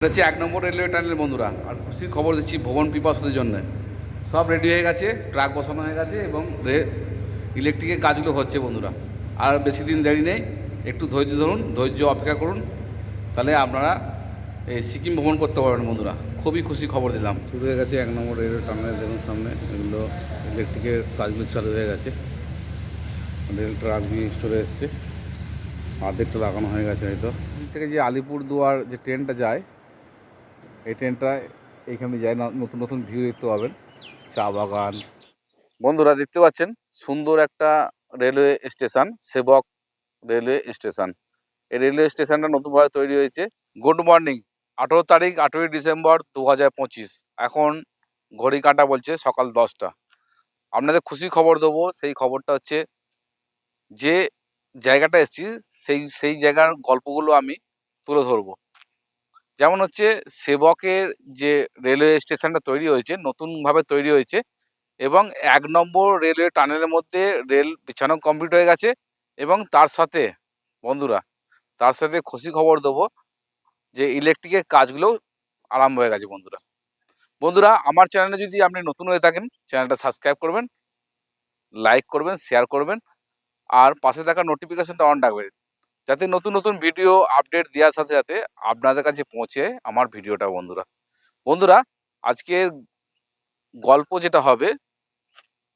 হচ্ছে 1 নম্বর railway tunnel বন্ধুরা। আর খুশির খবর দিচ্ছি ভবন পিপাসুদের জন্য সব রেডি হয়ে গেছে, ট্রাক বসানো হয়ে গেছে এবং ইলেকট্রিকের কাজগুলো হচ্ছে বন্ধুরা। আর বেশি দিন দেরি নেই, একটু ধৈর্য ধরুন, ধৈর্য অপেক্ষা করুন, তাহলে আপনারা এই সিকিম ভ্রমণ করতে পারবেন বন্ধুরা। খুবই খুশি খবর দিলাম। শুরু হয়ে গেছে 1 নম্বর রেলওয়ে টানেল, দেখুন সামনে এগুলো ইলেকট্রিকের কাজগুলো চালু হয়ে গেছে। রেল ট্রাক দিয়ে চলে এসছে, অর্ধেকটা লাগানো হয়ে গেছে হয়তো। এখান থেকে যে আলিপুরদুয়ার যে ট্রেনটা যায়, এই ট্রেনটা এইখানে যায়, নতুন নতুন ভিউ দেখতে পাবেন, চা বাগান। বন্ধুরা দেখতে পাচ্ছেন সুন্দর একটা রেলওয়ে স্টেশন, সেবক রেলওয়ে স্টেশন। এই রেলওয়ে স্টেশনটা নতুনভাবে তৈরি হয়েছে। গুড মর্নিং, 18 তারিখ 8ই ডিসেম্বর 2025। এখন ঘড়ি কাঁটা বলছে সকাল 10টা। আপনাদের খুশি খবর দেবো। সেই খবরটা হচ্ছে যে জায়গাটা এসেছি, সেই জায়গার গল্পগুলো আমি তুলে ধরবো। যেমন হচ্ছে সেবকের যে রেলওয়ে স্টেশনটা তৈরি হয়েছে, নতুনভাবে তৈরি হয়েছে, এবং 1 নম্বর রেলওয়ে টানেলের মধ্যে রেল বিছানো কমপ্লিট হয়ে গেছে। এবং তার সাথে বন্ধুরা, তার সাথে খুশি খবর দেবো যে ইলেকট্রিকের কাজগুলো আরম্ভ হয়ে গেছে বন্ধুরা। বন্ধুরা, আমার চ্যানেলে যদি আপনি নতুন হয়ে থাকেন, চ্যানেলটা সাবস্ক্রাইব করবেন, লাইক করবেন, শেয়ার করবেন, আর পাশে থাকা নোটিফিকেশনটা অন রাখবেন, যাতে নতুন নতুন ভিডিও আপডেট দেওয়ার সাথে সাথে আপনাদের কাছে পৌঁছে আমার ভিডিওটা বন্ধুরা। বন্ধুরা, আজকের গল্প যেটা হবে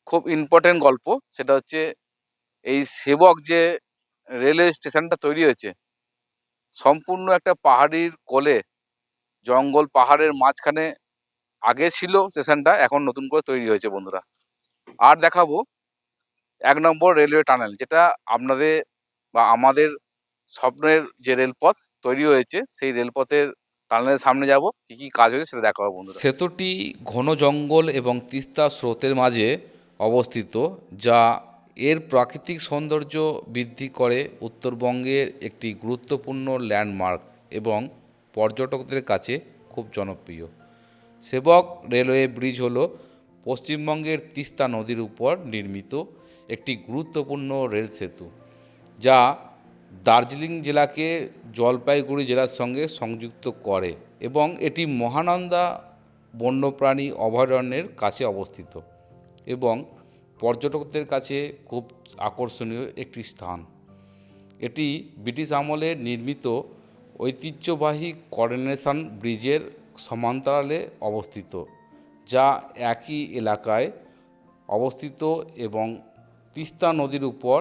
খুব ইম্পর্টেন্ট গল্প। সেটা হচ্ছে এই সেবক যে রেলওয়ে স্টেশনটা তৈরি হয়েছে সম্পূর্ণ একটা পাহাড়ির কোলে, জঙ্গল পাহাড়ের মাঝখানে আগে ছিল স্টেশনটা, এখন নতুন করে তৈরি হয়েছে বন্ধুরা। আর দেখাবো 1 নম্বর রেলওয়ে টানেল, যেটা আপনাদের বা আমাদের স্বপ্নের যে রেলপথ তৈরি হয়েছে, সেই রেলপথের টানেলের সামনে যাব, কি কি কাজ হয়েছে সেটা দেখাবো বন্ধুরা। সেতুটি ঘন জঙ্গল এবং তিস্তা স্রোতের মাঝে অবস্থিত, যা এর প্রাকৃতিক সৌন্দর্য বৃদ্ধি করে। উত্তরবঙ্গের একটি গুরুত্বপূর্ণ ল্যান্ডমার্ক এবং পর্যটকদের কাছে খুব জনপ্রিয়। সেবক রেলওয়ে ব্রিজ হল পশ্চিমবঙ্গের তিস্তা নদীর উপর নির্মিত একটি গুরুত্বপূর্ণ রেল সেতু, যা দার্জিলিং জেলাকে জলপাইগুড়ি জেলার সঙ্গে সংযুক্ত করে এবং এটি মহানন্দা বন্যপ্রাণী অভয়ারণ্যের কাছে অবস্থিত এবং পর্যটকদের কাছে খুব আকর্ষণীয় একটি স্থান। এটি ব্রিটিশ আমলে নির্মিত ঐতিহ্যবাহী করোনেশন ব্রিজের সমান্তরালে অবস্থিত, যা একই এলাকায় অবস্থিত, এবং তিস্তা নদীর উপর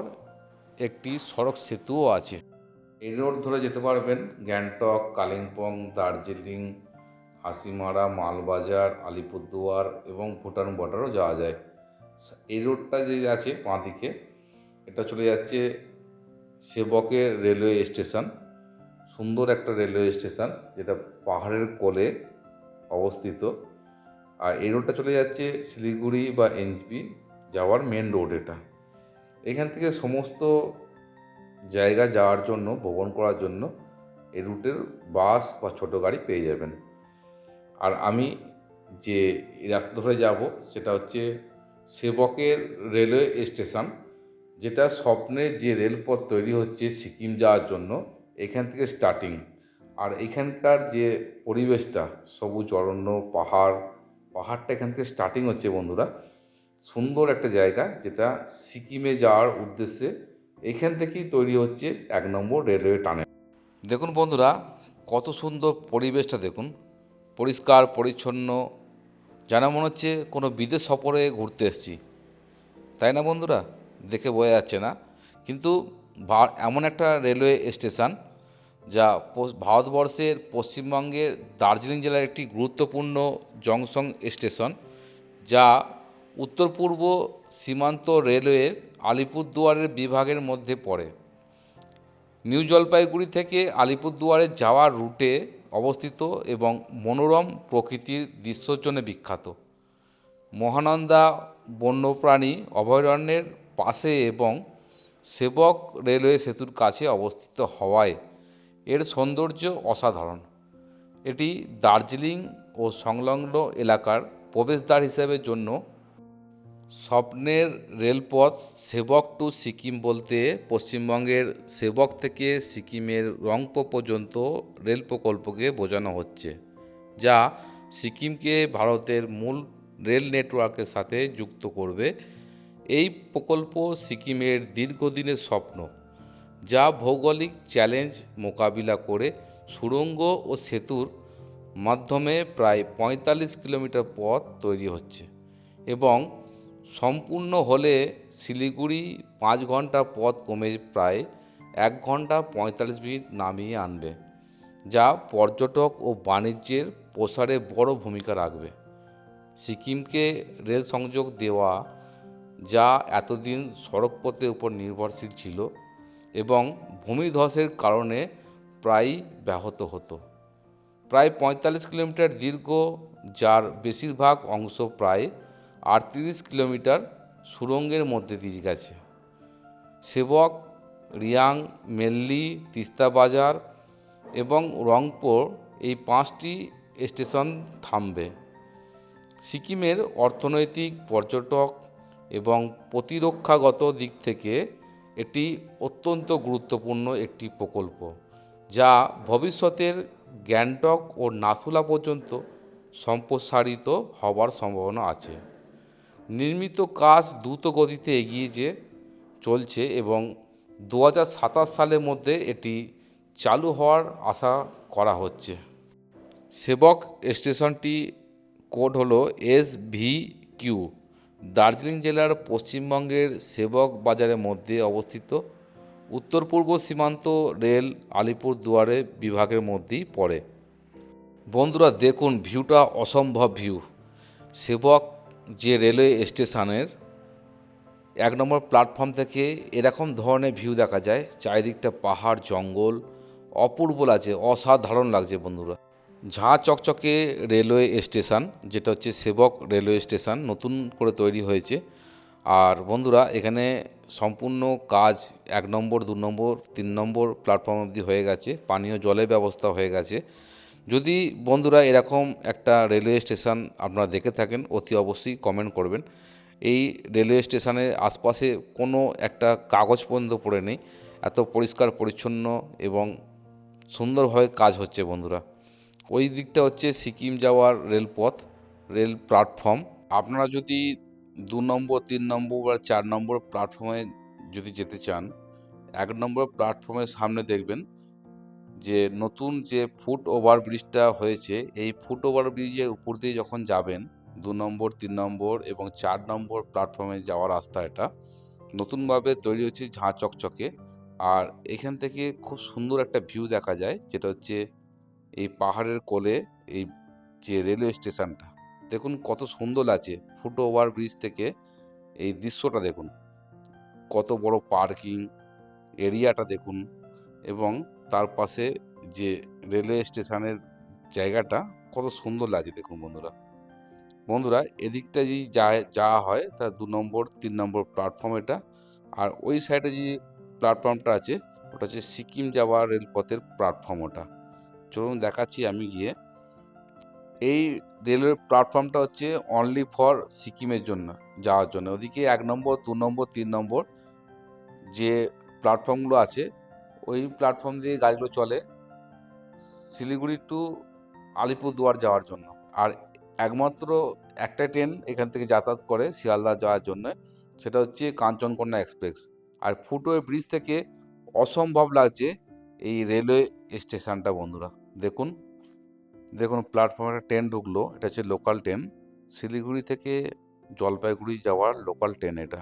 একটি সড়ক সেতুও আছে। এই রোড ধরে যেতে পারবেন গ্যাংটক, কালিম্পং, দার্জিলিং, হাসিমারা, মালবাজার, আলিপুরদুয়ার এবং ভুটান বর্ডারও যাওয়া যায়। এই রোডটা যে আছে বাঁ দিকে, এটা চলে যাচ্ছে সেবকের রেলওয়ে স্টেশন। সুন্দর একটা রেলওয়ে স্টেশন, যেটা পাহাড়ের কোলে অবস্থিত। আর এই রোডটা চলে যাচ্ছে শিলিগুড়ি বা এনজেপি যাওয়ার মেন রোড এটা। এখান থেকে সমস্ত জায়গা যাওয়ার জন্য, ভ্রমণ করার জন্য এই রুটের বাস বা ছোটো গাড়ি পেয়ে যাবেন। আর আমি যে রাস্তা ধরে যাব সেটা হচ্ছে সেবকের রেলওয়ে স্টেশন, যেটা স্বপ্নের যে রেলপথ তৈরি হচ্ছে সিকিম যাওয়ার জন্য, এখান থেকে স্টার্টিং। আর এখানকার যে পরিবেশটা, সবুজ অরণ্য, পাহাড়টা এখান থেকে স্টার্টিং হচ্ছে বন্ধুরা। সুন্দর একটা জায়গা, যেটা সিকিমে যাওয়ার উদ্দেশ্যে এখান থেকেই তৈরি হচ্ছে 1 নম্বর রেলওয়ে টানেল। দেখুন বন্ধুরা, কত সুন্দর পরিবেশটা দেখুন, পরিষ্কার পরিচ্ছন্ন, যেন মনে হচ্ছে কোনো বিদেশ সফরে ঘুরতে এসেছি, তাই না বন্ধুরা? দেখে বোঝা যাচ্ছে না, কিন্তু এমন একটা রেলওয়ে স্টেশন যা ভারতবর্ষের পশ্চিমবঙ্গের দার্জিলিং জেলার একটি গুরুত্বপূর্ণ জংশন স্টেশন, যা উত্তর পূর্ব সীমান্ত রেলওয়ের আলিপুরদুয়ারের বিভাগের মধ্যে পড়ে। নিউ জলপাইগুড়ি থেকে আলিপুরদুয়ারে যাওয়ার রুটে অবস্থিত এবং মনোরম প্রকৃতির দৃশ্যর জন্য বিখ্যাত। মহানন্দা বন্যপ্রাণী অভয়ারণ্যের পাশে এবং সেবক রেলওয়ে সেতুর কাছে অবস্থিত হওয়ায় এর সৌন্দর্য অসাধারণ। এটি দার্জিলিং ও সংলগ্ন এলাকার প্রবেশদ্বার হিসেবে জন্য স্বপ্নের রেলপথ সেবক টু সিকিম বলতে পশ্চিমবঙ্গের সেবক থেকে সিকিমের রংপো পর্যন্ত রেল প্রকল্পকে বোঝানো হচ্ছে, যা সিকিমকে ভারতের মূল রেল নেটওয়ার্কের সাথে যুক্ত করবে। এই প্রকল্প সিকিমের দীর্ঘদিনের স্বপ্ন, যা ভৌগোলিক চ্যালেঞ্জ মোকাবিলা করে সুড়ঙ্গ ও সেতুর মাধ্যমে প্রায় ৪৫ কিলোমিটার পথ তৈরি হচ্ছে এবং সম্পূর্ণ হলে শিলিগুড়ি ৫ ঘন্টা পথ কমে প্রায় ১ ঘন্টা ৪৫ মিনিট নামিয়ে আনবে, যা পর্যটক ও বাণিজ্যের প্রসারে বড় ভূমিকা রাখবে। সিকিমকে রেল সংযোগ দেওয়া, যা এতদিন সড়কপথের উপর নির্ভরশীল ছিল এবং ভূমিধসের কারণে প্রায়ই ব্যাহত হতো। প্রায় ৪৫ কিলোমিটার দীর্ঘ, যার বেশিরভাগ অংশ প্রায় ৩৮ কিলোমিটার সুড়ঙ্গের মধ্যে দিয়ে গেছে। সেবক, রিয়াং, মেল্লি, তিস্তা বাজার এবং রংপুর এই ৫টি স্টেশন থামবে। সিকিমের অর্থনৈতিক, পর্যটক এবং প্রতিরক্ষাগত দিক থেকে এটি অত্যন্ত গুরুত্বপূর্ণ একটি প্রকল্প, যা ভবিষ্যতের গ্যাংটক ও নাথুলা পর্যন্ত সম্প্রসারিত হবার সম্ভাবনা আছে। নির্মিত কাজ দ্রুত গতিতে এগিয়ে চলছে এবং ২০২৭ সালের মধ্যে এটি চালু হওয়ার আশা করা হচ্ছে। সেবক স্টেশনটি কোড হলো SVQ, দার্জিলিং জেলার পশ্চিমবঙ্গের সেবক বাজারের মধ্যে অবস্থিত। উত্তর পূর্ব সীমান্ত রেল আলিপুরদুয়ারে বিভাগের মধ্যেই পড়ে। বন্ধুরা দেখুন, ভিউটা অসম্ভব ভিউ। সেবক যে রেলওয়ে স্টেশনের ১ নম্বর প্ল্যাটফর্ম থেকে এরকম ধরনের ভিউ দেখা যায়। চারিদিকটা পাহাড়, জঙ্গল, অপূর্ব লাগছে, অসাধারণ লাগছে বন্ধুরা। ঝাঁ চকচকে রেলওয়ে স্টেশন, যেটা হচ্ছে সেবক রেলওয়ে স্টেশন, নতুন করে তৈরি হয়েছে। আর বন্ধুরা এখানে সম্পূর্ণ কাজ ১ নম্বর, ২ নম্বর, ৩ নম্বর প্ল্যাটফর্ম অবধি হয়ে গেছে। পানীয় জলের ব্যবস্থা হয়ে গেছে। যদি বন্ধুরা এরকম একটা রেলওয়ে স্টেশন আপনারা দেখে থাকেন, অতি অবশ্যই কমেন্ট করবেন। এই রেলওয়ে স্টেশনের আশপাশে কোনো একটা কাগজ পর্যন্ত পড়ে নেই, এত পরিষ্কার পরিচ্ছন্ন এবং সুন্দরভাবে কাজ হচ্ছে বন্ধুরা। ওই দিকটা হচ্ছে সিকিম যাওয়ার রেলপথ, রেল প্ল্যাটফর্ম। আপনারা যদি ২ নম্বর, ৩ নম্বর বা ৪ নম্বর প্ল্যাটফর্মে যদি যেতে চান, ১ নম্বর প্ল্যাটফর্মের সামনে দেখবেন যে নতুন যে ফুট ওভার ব্রিজটা হয়েছে, এই ফুট ওভার ব্রিজের উপর দিয়ে যখন যাবেন ২ নম্বর, ৩ নম্বর এবং ৪ নম্বর প্ল্যাটফর্মে যাওয়ার রাস্তা, এটা নতুনভাবে তৈরি হচ্ছে, ঝাঁ চকচকে। আর এখান থেকে খুব সুন্দর একটা ভিউ দেখা যায়, যেটা হচ্ছে এই পাহাড়ের কোলে এই যে রেলওয়ে স্টেশনটা দেখুন কত সুন্দর লাগছে। ফুট ওভার ব্রিজ থেকে এই দৃশ্যটা দেখুন, কত বড় পার্কিং এরিয়াটা দেখুন এবং তার পাশে যে রেলওয়ে স্টেশনের জায়গাটা কত সুন্দর লাগছে দেখুন বন্ধুরা। বন্ধুরা এদিকটা যদি যাওয়া হয় তা ২ নম্বর, ৩ নম্বর প্ল্যাটফর্ম এটা। আর ওই সাইডে যে প্ল্যাটফর্মটা আছে ওটা হচ্ছে সিকিম যাওয়া রেলপথের প্ল্যাটফর্ম। ওটা চলুন দেখাচ্ছি আমি গিয়ে। এই রেলওয়ে প্ল্যাটফর্মটা হচ্ছে অনলি ফর সিকিমের জন্য যাওয়ার জন্য। ওদিকে ১ নম্বর, ২ নম্বর, ৩ নম্বর যে প্ল্যাটফর্মগুলো আছে, ওই প্ল্যাটফর্ম দিয়ে গাড়িগুলো চলে শিলিগুড়ি টু আলিপুরদুয়ার যাওয়ার জন্য। আর একমাত্র একটা ট্রেন এখান থেকে যাতায়াত করে শিয়ালদা যাওয়ার জন্য, সেটা হচ্ছে কাঞ্চনকন্যা এক্সপ্রেস। আর ফুটওভার ব্রিজ থেকে অসম্ভব লাগছে এই রেলওয়ে স্টেশনটা বন্ধুরা। দেখুন দেখুন প্ল্যাটফর্মে একটা ট্রেন ঢুকলো, এটা হচ্ছে লোকাল ট্রেন, শিলিগুড়ি থেকে জলপাইগুড়ি যাওয়ার লোকাল ট্রেন এটা।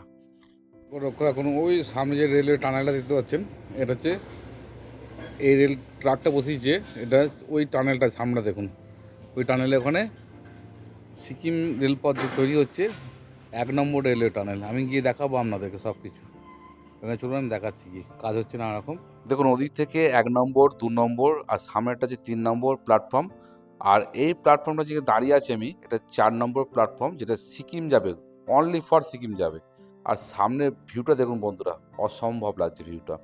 এখন ওই সামনে যে রেলওয়ে টানেলটা দেখতে পাচ্ছেন, এটা হচ্ছে এই রেল ট্রাকটা বসিয়েছে, এটা ওই টানেলটা সামনে দেখুন। ওই টানেলে ওখানে সিকিম রেলপথ যে তৈরি হচ্ছে, ১ নম্বর রেলওয়ে টানেল। আমি গিয়ে দেখাবো আপনাদেরকে সব কিছু। এখানে চলুন আমি দেখাচ্ছি কি কাজ হচ্ছে না এরকম। দেখুন ওদিক থেকে ১ নম্বর, ২ নম্বর আর সামনেটা হচ্ছে ৩ নম্বর প্ল্যাটফর্ম। আর এই প্ল্যাটফর্মটা যে দাঁড়িয়ে আছি আমি, এটা ৪ নম্বর প্ল্যাটফর্ম, যেটা সিকিম যাবে, অনলি ফর সিকিম যাবে। আর সামনের ভিউটা দেখুন বন্ধুরা, অসম্ভব লাগছে ভিউটা।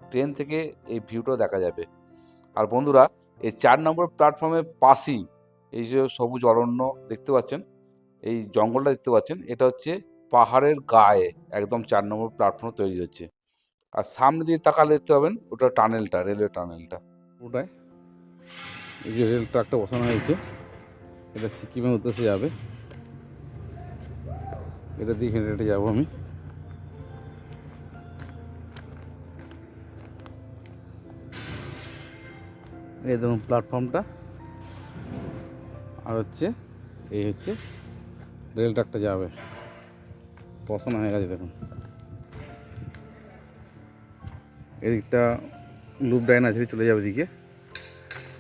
ট্রেন থেকে এই ভিউটাও দেখা যাবে। আর বন্ধুরা এই ৪ নম্বর প্ল্যাটফর্মের পাশেই এই যে সবুজ অরণ্য দেখতে পাচ্ছেন, এই জঙ্গলটা দেখতে পাচ্ছেন, এটা হচ্ছে পাহাড়ের গায়ে একদম 4 নম্বর প্ল্যাটফর্ম তৈরি হচ্ছে। আর সামনে দিয়ে তাকালে দেখতে পাবেন ওটা টানেলটা, রেলওয়ে টানেলটা। ওটায় এই যে রেল ট্র্যাকটা বসানো হয়েছে, এটা সিকিমের উদ্দেশ্যে যাবে। এটা দিয়ে হেঁটে হেঁটে যাবো আমি। এই দেখুন প্ল্যাটফর্মটা, আর হচ্ছে এই হচ্ছে রেল ট্র্যাকটা যাবে, বসানো হয়ে গেছে দেখুন। এদিকটা লুপ ডাইন আছে, চলে যাবে এদিকে,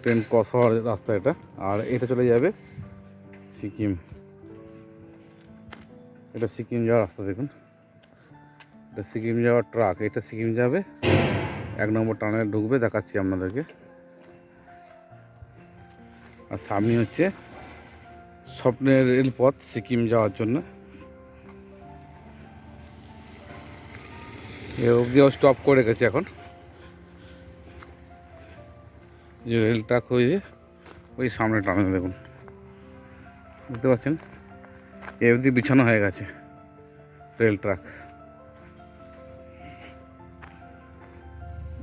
ট্রেন ক্রস হওয়ার রাস্তা এটা। আর এটা চলে যাবে সিকিম, এটা সিকিম যাওয়ার রাস্তা দেখুন, এটা সিকিম যাওয়ার ট্রাক, এটা সিকিম যাবে, 1 নম্বর টানেলে ঢুকবে, দেখাচ্ছি আপনাদেরকে। আর সামনে হচ্ছে স্বপ্নের রেলপথ সিকিম যাওয়ার জন্য। এ অবধিও স্টপ করে গেছে এখন, যে রেল ট্র্যাক হয়ে ওই সামনে টানেল দেখুন, বুঝতে পারছেন, এ অবধি বিছানো হয়ে গেছে রেল ট্র্যাক।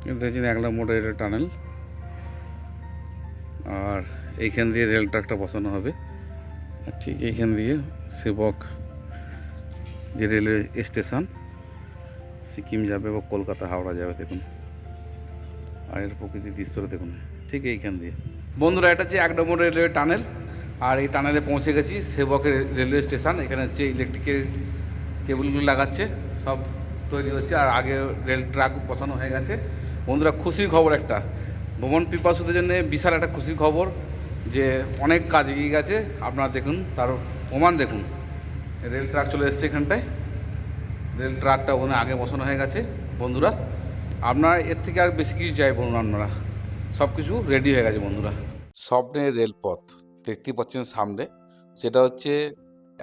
এটা হচ্ছে 1 নম্বর রেল টানেল। আর এইখান দিয়ে রেল ট্র্যাকটা বসানো হবে, আর ঠিক এইখান দিয়ে সেবক যে রেলওয়ে স্টেশন সিকিম যাবে বা কলকাতা হাওড়া যাবে দেখুন। আর এর প্রকৃতির দৃশ্যটা দেখুন ঠিক এইখান দিয়ে। বন্ধুরা, এটা হচ্ছে 1 নম্বর রেলওয়ে টানেল। আর এই টানেলে পৌঁছে গেছি, সেবকের রেলওয়ে স্টেশন। এখানে হচ্ছে ইলেকট্রিকের কেবলগুলো লাগাচ্ছে, সব তৈরি হচ্ছে, আর আগে রেল ট্র্যাক বসানো হয়ে গেছে। বন্ধুরা, খুশির খবর একটা, ভ্রমণ পিপাসুদের জন্য বিশাল একটা খুশির খবর যে অনেক কাজ এগিয়ে গেছে। আপনারা দেখুন, তার প্রমাণ দেখুন, রেল ট্র্যাক চলে এসছে এখানটায়, রেল ট্র্যাকটা ওখানে আগে বসানো হয়ে গেছে। বন্ধুরা, আপনারা এর থেকে আর বেশি কিছু চাই বলুন, আপনারা সব কিছু রেডি হয়ে গেছে। বন্ধুরা, স্বপ্নের রেলপথ দেখতে পাচ্ছেন সামনে, সেটা হচ্ছে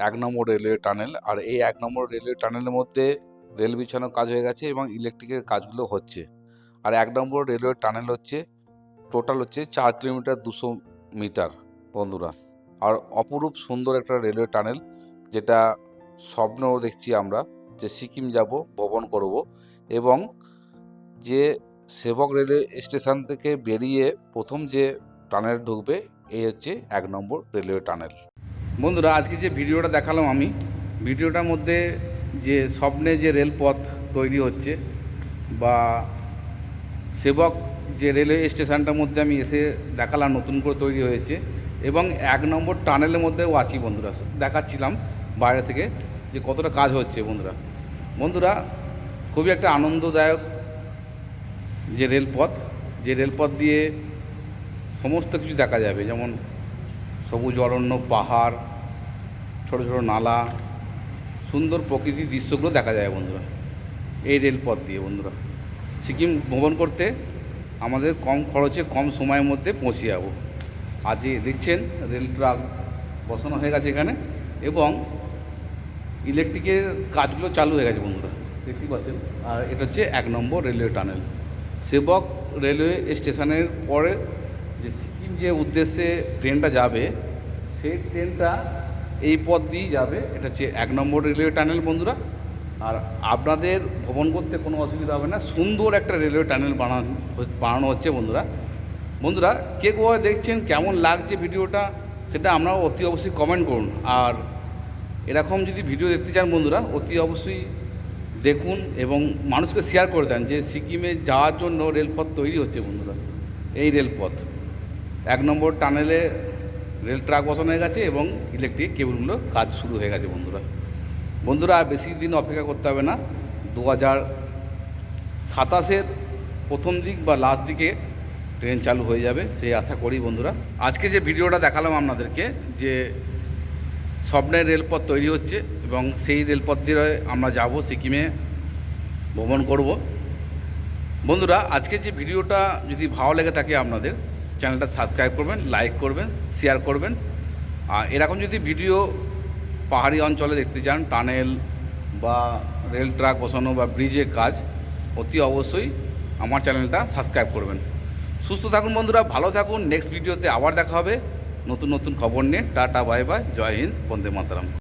1 নম্বর রেলওয়ে টানেল। আর এই 1 নম্বর রেলওয়ে টানেলের মধ্যে রেল বিছানোর কাজ হয়ে গেছে এবং ইলেকট্রিকের কাজগুলো হচ্ছে। আর 1 নম্বর রেলওয়ে টানেল হচ্ছে টোটাল হচ্ছে 4 কিলোমিটার 200 মিটার। বন্ধুরা, আর অপরূপ সুন্দর একটা রেলওয়ে টানেল, যেটা স্বপ্ন দেখছি আমরা যে সিকিম যাব, ভ্রমণ করব। এবং যে সেবক রেলওয়ে স্টেশন থেকে বেরিয়ে প্রথম যে টানেল ঢুকবে, এই হচ্ছে 1 নম্বর রেলওয়ে টানেল। বন্ধুরা, আজকে যে ভিডিওটা দেখালাম আমি, ভিডিওটার মধ্যে যে স্বপ্নে যে রেলপথ তৈরি হচ্ছে বা সেবক যে রেলওয়ে স্টেশনটার মধ্যে আমি এসে দেখালাম নতুন করে তৈরি হয়েছে, এবং 1 নম্বর টানেলের মধ্যেও আছি। বন্ধুরা, দেখাচ্ছিলাম বাইরে থেকে যে কতটা কাজ হচ্ছে। বন্ধুরা, খুবই একটা আনন্দদায়ক যে রেলপথ দিয়ে সমস্ত কিছু দেখা যাবে, যেমন সবুজ অরণ্য, পাহাড়, ছোট ছোট নালা, সুন্দর প্রকৃতির দৃশ্যগুলো দেখা যায় বন্ধুরা এই রেলপথ দিয়ে। বন্ধুরা, সিকিম ভ্রমণ করতে আমাদের কম খরচে কম সময়ের মধ্যে পৌঁছে যাব। আজ দেখছেন রেল ট্র্যাক বসানো হয়ে গেছে এখানে, এবং ইলেকট্রিকের কাজগুলো চালু হয়ে গেছে বন্ধুরা, দেখতেই পাচ্ছেন। আর এটা হচ্ছে 1 নম্বর রেলওয়ে টানেল। সেবক রেলওয়ে স্টেশনের পরে যে সিকিম যে উদ্দেশ্যে ট্রেনটা যাবে, সেই ট্রেনটা এই পথ দিয়েই যাবে। এটা হচ্ছে 1 নম্বর রেলওয়ে টানেল বন্ধুরা। আর আপনাদের ভ্রমণ করতে কোনো অসুবিধা হবে না, সুন্দর একটা রেলওয়ে টানেল বানানো হচ্ছে বন্ধুরা, কে কোথায় দেখছেন, কেমন লাগছে ভিডিওটা, সেটা আপনারা অতি অবশ্যই কমেন্ট করুন। আর এরকম যদি ভিডিও দেখতে চান বন্ধুরা, অতি অবশ্যই দেখুন এবং মানুষকে শেয়ার করে দেন যে সিকিমে যাওয়ার জন্য রেলপথ তৈরি হচ্ছে বন্ধুরা। এই রেলপথ 1 নম্বর টানেলে রেল ট্র্যাক বসানো হয়ে গেছে এবং ইলেকট্রিক কেবলগুলো কাজ শুরু হয়ে গেছে বন্ধুরা। আর বেশি দিন অপেক্ষা করতে হবে না, 2027-এর প্রথম দিক বা লাস্ট দিকে ট্রেন চালু হয়ে যাবে, সেই আশা করি বন্ধুরা। আজকে যে ভিডিওটা দেখালাম আপনাদেরকে, যে স্বপ্নের রেলপথ তৈরি হচ্ছে এবং সেই রেলপথ দিয়ে আমরা যাব সিকিমে ভ্রমণ করব। বন্ধুরা, আজকে যে ভিডিওটা যদি ভালো লেগে থাকে আপনাদের, চ্যানেলটা সাবস্ক্রাইব করবেন, লাইক করবেন, শেয়ার করবেন। আর এরকম যদি ভিডিও পাহাড়ি অঞ্চলে দেখতে চান, টানেল বা রেল ট্র্যাক বসানো বা ব্রিজের কাজ, অতি অবশ্যই আমার চ্যানেলটা সাবস্ক্রাইব করবেন। সুস্থ থাকুন বন্ধুরা, ভালো থাকুন। নেক্সট ভিডিওতে আবার দেখা হবে নতুন নতুন খবর নিয়ে। টাটা, বাই বাই, জয় হিন্দ, বন্দে মাতরম।